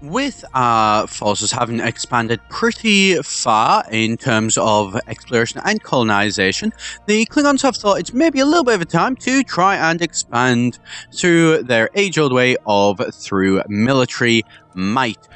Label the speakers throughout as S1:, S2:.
S1: With our forces having expanded pretty far in terms of exploration and colonization, the Klingons have thought it's maybe a little bit of a time to try and expand through their age-old way of through military might.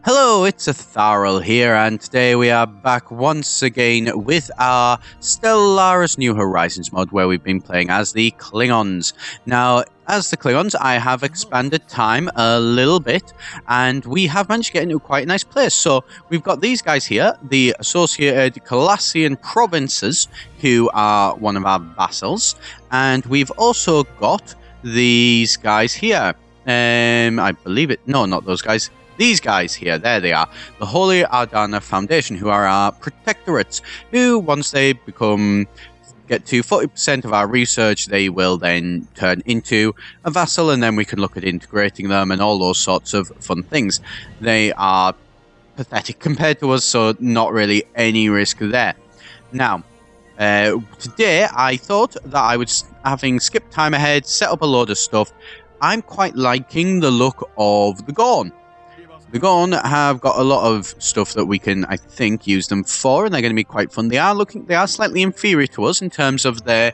S1: Hello, it's Etharal here, and today we are back once again with our Stellaris New Horizons mod, where we've been playing as the Klingons. Now, as the Klingons, I have expanded time a little bit, and we have managed to get into quite a nice place. So, we've got these guys here, the Associated Calassian Provinces, who are one of our vassals, and we've also got these guys here. I believe it. No, not those guys. These guys here, there they are, the Holy Ardana Foundation, who are our protectorates, who once they get to 40% of our research, they will then turn into a vassal, and then we can look at integrating them and all those sorts of fun things. They are pathetic compared to us, so not really any risk there. Now, today I thought that I would, having skipped time ahead, set up a load of stuff. I'm quite liking the look of the Gorn. The Gorn have got a lot of stuff that we can, I think, use them for, and they're going to be quite fun. They are slightly inferior to us in terms of their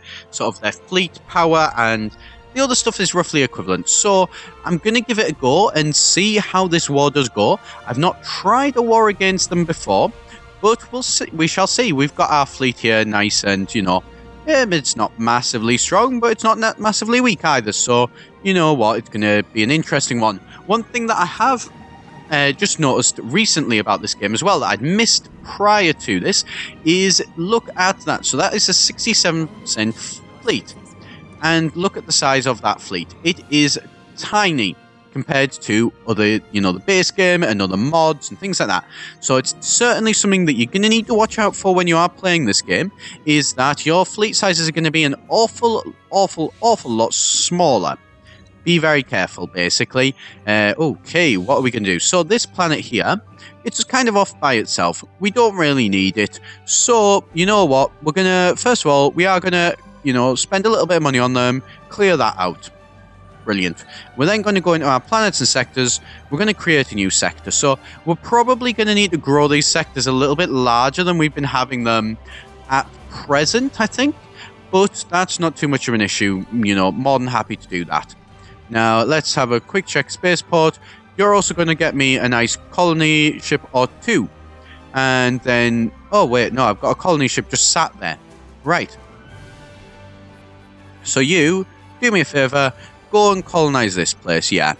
S1: fleet power, and the other stuff is roughly equivalent. So I'm going to give it a go and see how this war does go. I've not tried a war against them before, but we'll see. We shall see. We've got our fleet here, nice, and it's not massively strong, but it's not massively weak either. So you know what, it's going to be an interesting one. One thing that I have just noticed recently about this game as well that I'd missed prior to this is look at that. So that is a 67% fleet, and look at the size of that fleet. It is tiny compared to other, the base game and other mods and things like that. So it's certainly something that you're going to need to watch out for when you are playing this game, is that your fleet sizes are going to be an awful lot smaller. Be very careful, basically. Okay, what are we going to do? So this planet here, it's just kind of off by itself. We don't really need it. So, you know what? We're going to, first of all, we are going to, spend a little bit of money on them, clear that out. Brilliant. We're then going to go into our planets and sectors. We're going to create a new sector. So we're probably going to need to grow these sectors a little bit larger than we've been having them at present, I think. But that's not too much of an issue. More than happy to do that. Now, let's have a quick check spaceport. You're also going to get me a nice colony ship or two. And then... oh, wait, no, I've got a colony ship just sat there. Right. So you, do me a favour, go and colonize this place, yeah.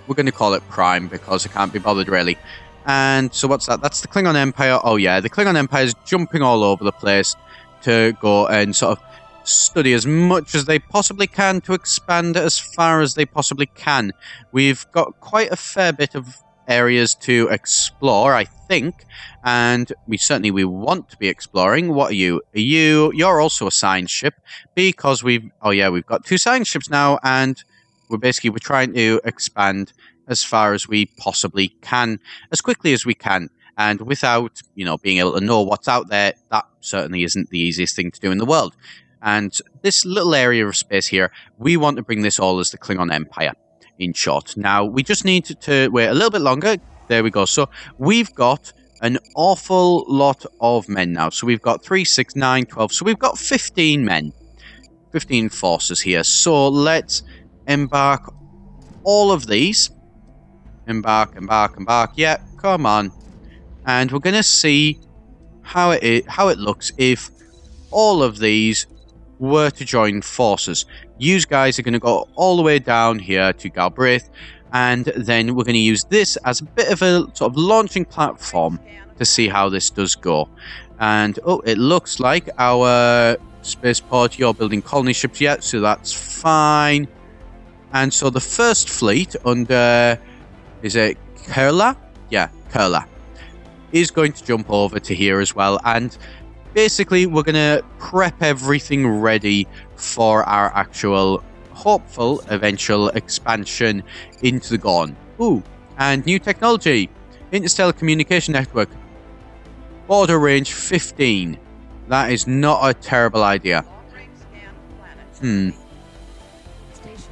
S1: We're going to call it Prime, because I can't be bothered, really. And so what's that? That's the Klingon Empire. Oh, yeah, the Klingon Empire is jumping all over the place to go and sort of study as much as they possibly can to expand as far as they possibly can. We've got quite a fair bit of areas to explore, I think, and we want to be exploring. What are you? You're also a science ship, because we've got two science ships now, and we're trying to expand as far as we possibly can, as quickly as we can. And without, being able to know what's out there, that certainly isn't the easiest thing to do in the world. And this little area of space here, we want to bring this all as the Klingon Empire, in short. Now, we just need to wait a little bit longer. There we go. So we've got an awful lot of men now. So we've got 3, 6, 9, 12. So we've got 15 men, 15 forces here. So let's embark all of these. Embark. Yeah, come on. And we're going to see how it looks if all of these were to join forces. You guys are going to go all the way down here to Galbraith, and then we're going to use this as a bit of a sort of launching platform to see how this does go. And it looks like our spaceport, you're building colony ships yet, so that's fine. And so the first fleet under, is it Kurla? Yeah, Kurla, is going to jump over to here as well, and basically, we're going to prep everything ready for our actual hopeful eventual expansion into the Gorn. Ooh, and new technology. Interstellar communication network. Border range 15. That is not a terrible idea.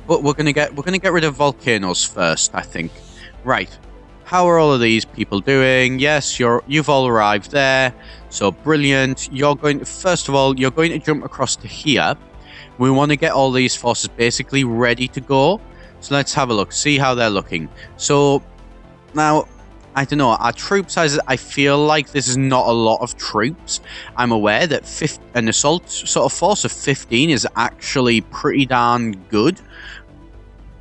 S1: But we're gonna get rid of volcanoes first, I think. Right. How are all of these people doing? Yes, you've all arrived there. So brilliant. First of all, you're going to jump across to here. We want to get all these forces basically ready to go. So let's have a look, see how they're looking. So now, I don't know, our troop sizes, I feel like this is not a lot of troops. I'm aware that an assault sort of force of 15 is actually pretty darn good.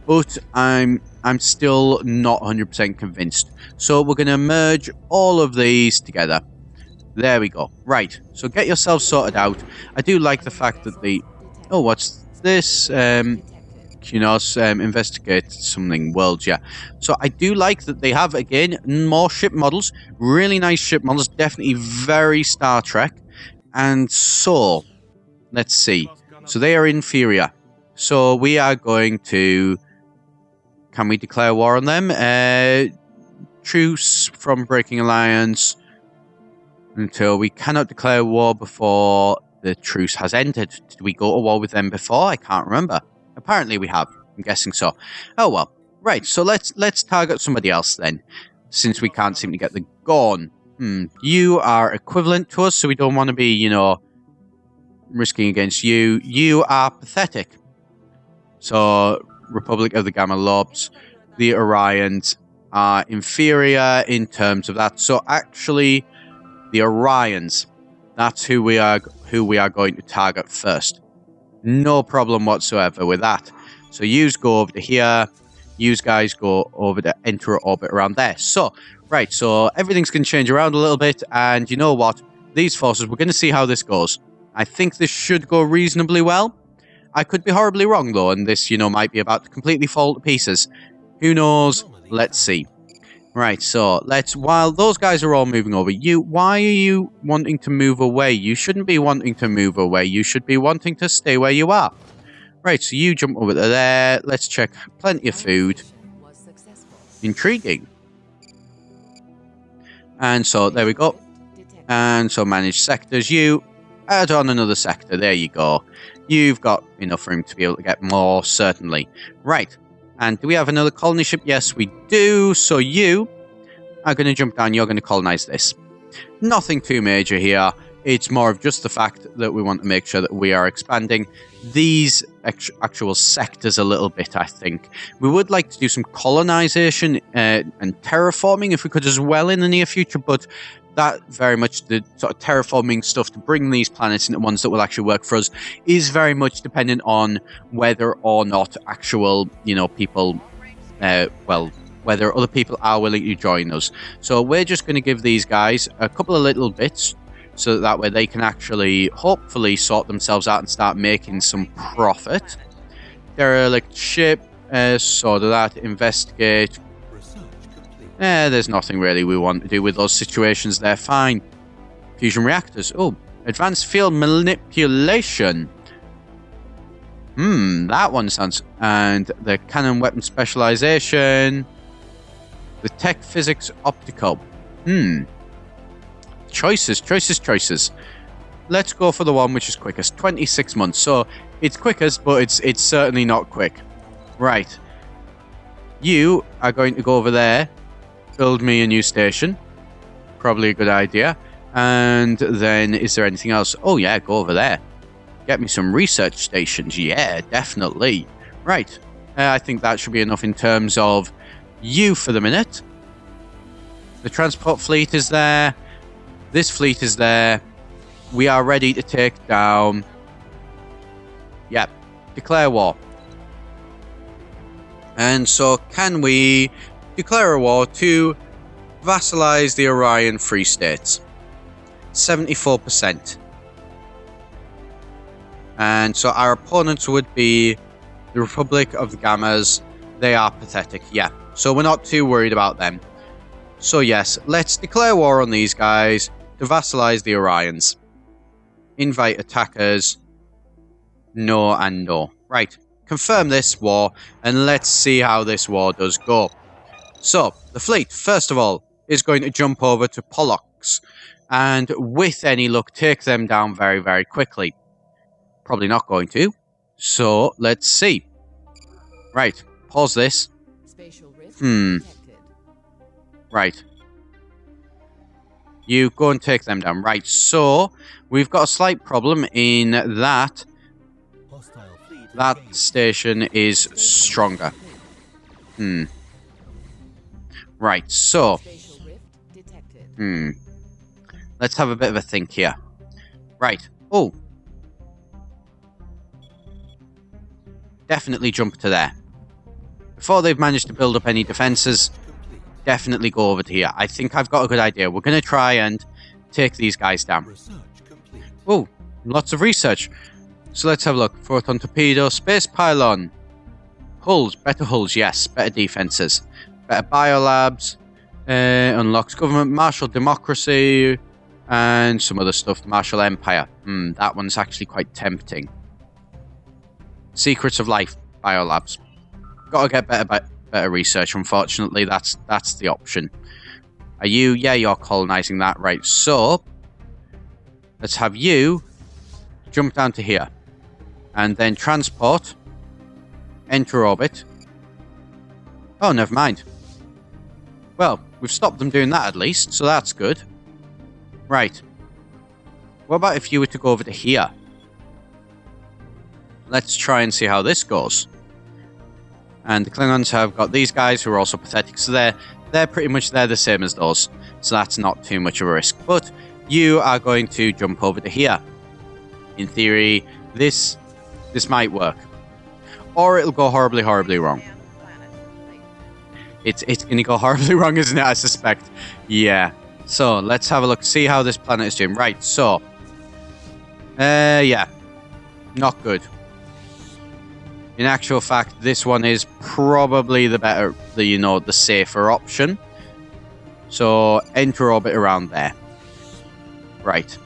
S1: But I'm still not 100% convinced. So we're going to merge all of these together. There we go. Right, so get yourselves sorted out. I do like the fact that oh, what's this? Investigate something worlds, yeah. So I do like that they have, again, more ship models. Really nice ship models. Definitely very Star Trek. And so, let's see. So they are inferior. So we are going to... Can we declare war on them? Truce from breaking alliance until we cannot declare war before the truce has ended. Did we go to war with them before? I can't remember. Apparently we have. I'm guessing so. Oh well. Right, so let's target somebody else then, since we can't seem to get the Gorn. You are equivalent to us, so we don't want to be, risking against you. You are pathetic. So, Republic of the Gamma Lobes, the Orions are inferior in terms of that. So actually, the Orions, that's who we are going to target first. No problem whatsoever with that. So yous go over to here, yous guys go over to enter orbit around there. So, right, so everything's going to change around a little bit, and you know what? These forces, we're going to see how this goes. I think this should go reasonably well. I could be horribly wrong, though, and this, might be about to completely fall to pieces. Who knows? Let's see. Right, so while those guys are all moving over, why are you wanting to move away? You shouldn't be wanting to move away. You should be wanting to stay where you are. Right, so you jump over to there. Let's check. Plenty of food. Intriguing. And so, there we go. And so, manage sectors. You add on another sector. There you go. You've got enough room to be able to get more, certainly. Right. And do we have another colony ship? Yes, we do. So you are going to jump down. You're going to colonize this. Nothing too major here. It's more of just the fact that we want to make sure that we are expanding these actual sectors a little bit, I think. We would like to do some colonization and terraforming if we could as well in the near future, but that very much, the sort of terraforming stuff to bring these planets into ones that will actually work for us, is very much dependent on whether or not actual, people, whether other people are willing to join us. So we're just going to give these guys a couple of little bits, so that way they can actually, hopefully, sort themselves out and start making some profit. Derelict ship, sort of that, investigate. There's nothing really we want to do with those situations. They're fine. Fusion reactors. Oh, advanced field manipulation. That one sounds... And the cannon weapon specialization. The tech physics optical. Choices. Let's go for the one which is quickest. 26 months. So, it's quickest, but it's certainly not quick. Right. You are going to go over there. Build me a new station. Probably a good idea. And then, is there anything else? Oh yeah, go over there. Get me some research stations. Yeah, definitely. Right. I think that should be enough in terms of you for the minute. The transport fleet is there. This fleet is there. We are ready to take down... Yep. Declare war. And so, can we... declare a war to vassalize the Orion Free States. 74%. And so our opponents would be the Republic of the Gammas. They are pathetic, yeah. So we're not too worried about them. So yes, let's declare war on these guys to vassalize the Orions. Invite attackers. No and no. Right, confirm this war, and let's see how this war does go. So, the fleet, first of all, is going to jump over to Pollux. and with any luck take them down very, very quickly. Probably not going to. So let's see. Right, pause this. Right. You go and take them down. Right, so we've got a slight problem in that that station is stronger. Right, so let's have a bit of a think here. Right. Oh. Definitely jump to there. Before they've managed to build up any defenses, definitely go over to here. I think I've got a good idea. We're going to try and take these guys down. Oh, lots of research. So let's have a look. Photon torpedo, space pylon. Hulls, better hulls, yes. Better defenses. Better biolabs. Unlocks government, martial democracy, and some other stuff. Martial empire. That one's actually quite tempting. Secrets of life, biolabs. Gotta get better research, unfortunately. That's the option. Are you? Yeah, you're colonizing that. Right, so let's have you jump down to here. And then transport. Enter orbit. Oh, never mind. Well, we've stopped them doing that at least, so that's good. Right. What about if you were to go over to here? Let's try and see how this goes. And the Klingons have got these guys who are also pathetic, so they're pretty much the same as those. So that's not too much of a risk. But you are going to jump over to here. In theory, this might work. Or it'll go horribly, horribly wrong. It's going to go horribly wrong, isn't it? I suspect. Yeah. So, let's have a look. See how this planet is doing. Right, so. Yeah. Not good. In actual fact, this one is probably the better, the safer option. So, enter orbit around there. Right.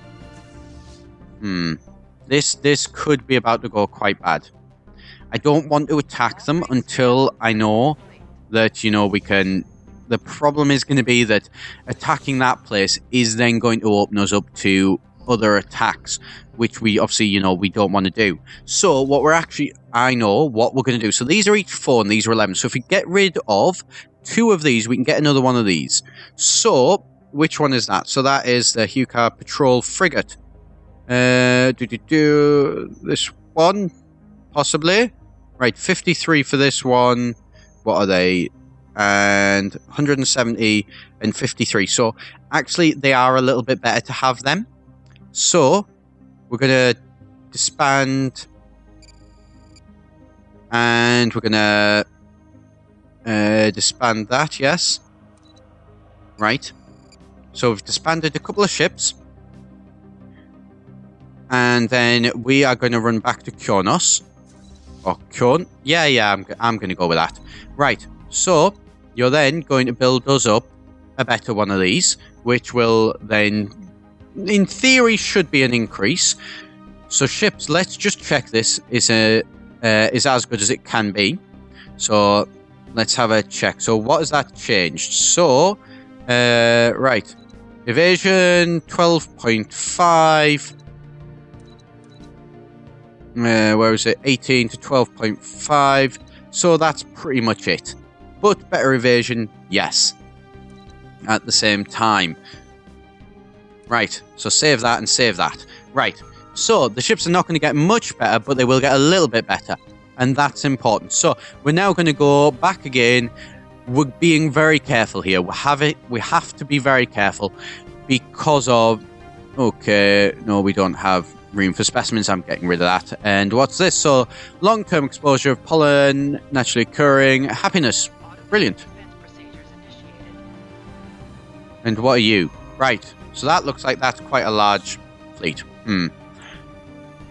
S1: This could be about to go quite bad. I don't want to attack them until I know that, we can... The problem is going to be that attacking that place is then going to open us up to other attacks, which we obviously, we don't want to do. So what I know what we're going to do. So these are each 4 and these are 11. So if we get rid of 2 of these, we can get another one of these. So which one is that? So that is the Hukar Patrol Frigate. This one, possibly. Right, 53 for this one. What are they? And 170 and 53. So actually they are a little bit better to have them. So we're going to disband, and we're going to disband that, yes. Right. So we've disbanded a couple of ships. And then we are going to run back to Kronos. Or Kyon. Yeah, I'm going to go with that. Right. So you're then going to build us up a better one of these, which will then, in theory, should be an increase. So ships, let's just check this is as good as it can be. So let's have a check. So what has that changed? So right, evasion 12.5. Where is it? 18 to 12.5. So that's pretty much it. But better evasion, yes. At the same time. Right, so save that and save that. Right, so the ships are not going to get much better, but they will get a little bit better. And that's important. So we're now going to go back again. We're being very careful here. We have to be very careful because of... Okay, no, we don't have room for specimens. I'm getting rid of that. And what's this? So, long-term exposure of pollen, naturally occurring, happiness. Brilliant. And what are you? Right. So that looks like that's quite a large fleet.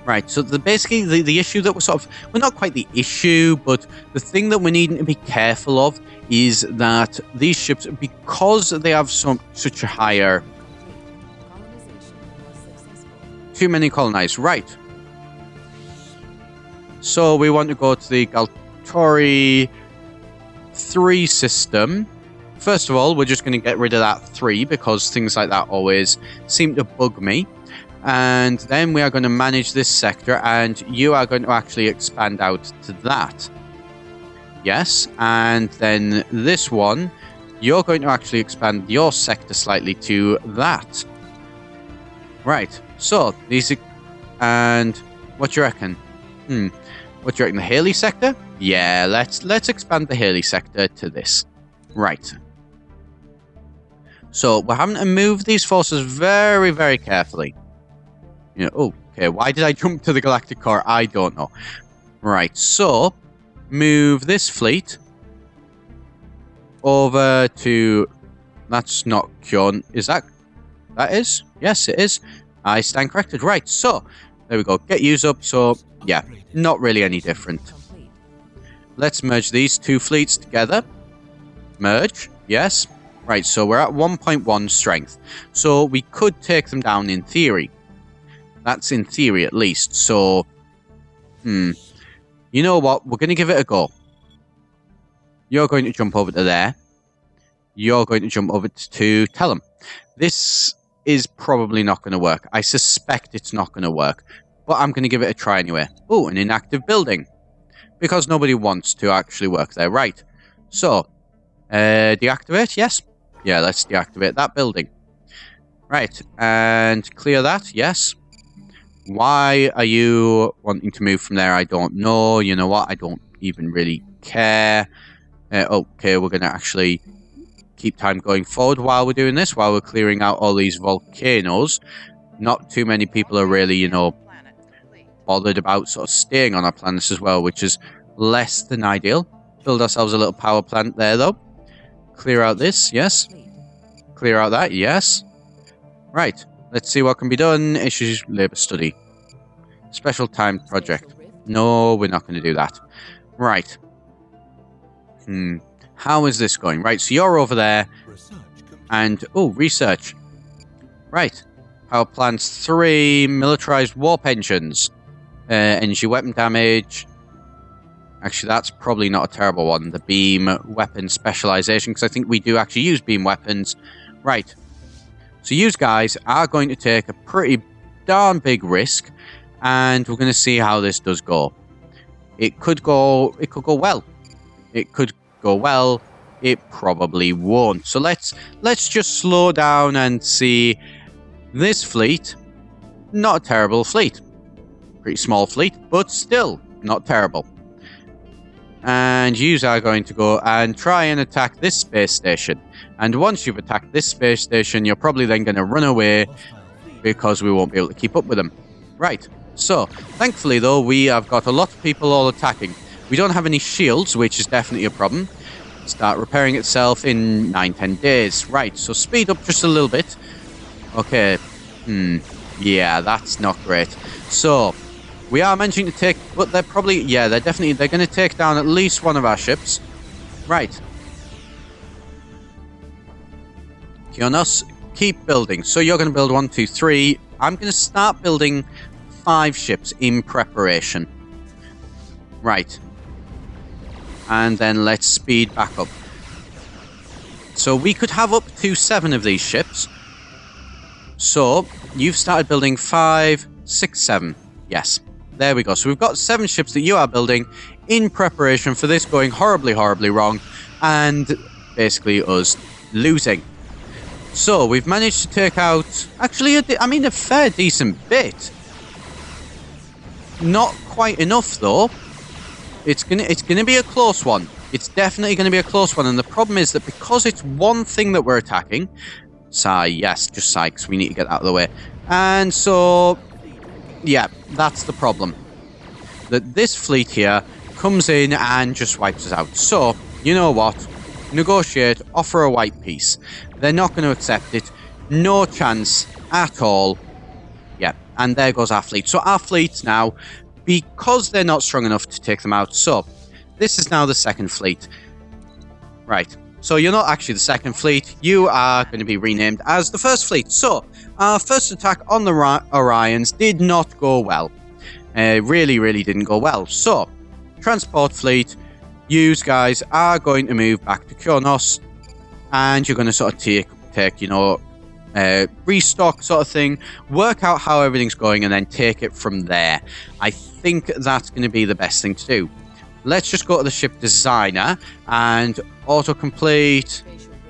S1: Right. So basically the issue that we're not quite the issue, but the thing that we're needing to be careful of is that these ships, because they have such a higher... Too many colonized, right. So we want to go to the Galtori 3 system. first of all, we're just going to get rid of that 3 because things like that always seem to bug me. And then we are going to manage this sector, and you are going to actually expand out to that. Yes, and then this one, you're going to actually expand your sector slightly to that. Right, so these are, and what do you reckon? What do you reckon, the Haley sector? Yeah, let's expand the Haley sector to this. Right. So we're having to move these forces very, very carefully. You know, okay, why did I jump to the Galactic Core? I don't know. Right, so move this fleet over to... That's not Gorn. Is that... That is? Yes, it is. I stand corrected. Right, so there we go. Get use up. So, yeah, not really any different. Let's merge these 2 fleets together. Merge. Yes. Right, so we're at 1.1 strength. So we could take them down in theory. That's in theory, at least. So, you know what? We're going to give it a go. You're going to jump over to there. You're going to jump over to Tellum. This is probably not going to work. I suspect it's not going to work. But I'm going to give it a try anyway. Oh, an inactive building. Because nobody wants to actually work there. Right. So, deactivate? Yes. Yeah, let's deactivate that building. Right. And clear that? Yes. Why are you wanting to move from there? I don't know. You know what? I don't even really care. Okay, we're going to actually keep time going forward while we're doing this, while we're clearing out all these volcanoes. Not too many people are really, you know, bothered about sort of staying on our planets as well, which is less than ideal. Build ourselves a little power plant there, though. Clear out this, yes. Clear out that, yes. Right. Let's see what can be done. Issues labor study. Special time project. No, we're not going to do that. Right. How is this going? Right, so you're over there. And, research. Right. Power plants 3. Militarized warp engines. Energy weapon damage. Actually, that's probably not a terrible one. The beam weapon specialization, because I think we do actually use beam weapons. Right. So you guys are going to take a pretty darn big risk, and we're going to see how this does go. It could go well. It could go well. It probably won't. So let's just slow down and see. This fleet, not a terrible fleet. Pretty small fleet, but still not terrible. And you are going to go and try and attack this space station. And once you've attacked this space station, you're probably then going to run away because we won't be able to keep up with them. Right. So, thankfully, though, we have got a lot of people all attacking. We don't have any shields, which is definitely a problem. Start repairing itself in 9-10 days. Right. So, speed up just a little bit. Okay. Yeah, that's not great. So, we are managing to take... But they're probably... Yeah, they're going to take down at least one of our ships. Right. Kionos, keep building. So you're going to build 1, 2, 3. I'm going to start building 5 ships in preparation. Right. And then let's speed back up. So we could have up to 7 of these ships. So you've started building 5, 6, 7. Yes. There we go. So we've got 7 ships that you are building in preparation for this going horribly, horribly wrong. And basically us losing. So we've managed to take out, actually, a fair decent bit. Not quite enough, though. It's gonna be a close one. It's definitely going to be a close one. And the problem is that because it's one thing that we're attacking... yes, just sigh, because we need to get out of the way. And so... yeah, that's the problem. That this fleet here comes in and just wipes us out. So, you know what? Negotiate, offer a white peace. They're not going to accept it. No chance at all. Yeah, and there goes our fleet. So our fleet now, because they're not strong enough to take them out. So, this is now the second fleet. Right. So you're not actually the second fleet. You are going to be renamed as the first fleet. So, our first attack on the Orions did not go well. Really, really didn't go well. So, transport fleet, you guys are going to move back to Kionos. and you're going to sort of take, you know, restock sort of thing, work out how everything's going, and then take it from there. I think that's going to be the best thing to do. Let's just go to the ship designer, and autocomplete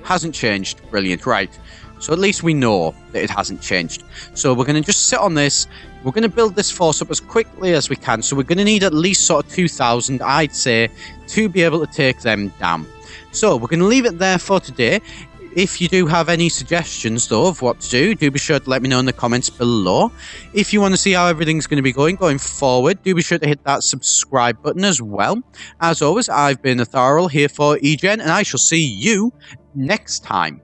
S1: hasn't changed. Brilliant, right. So at least we know that it hasn't changed. So we're going to just sit on this. We're going to build this force up as quickly as we can. So we're going to need at least sort of 2,000, I'd say, to be able to take them down. So we're going to leave it there for today. If you do have any suggestions, though, of what to do be sure to let me know in the comments below. If you want to see how everything's going to be going forward, do be sure to hit that subscribe button as well. As always, I've been Etharal here for eGen, and I shall see you next time.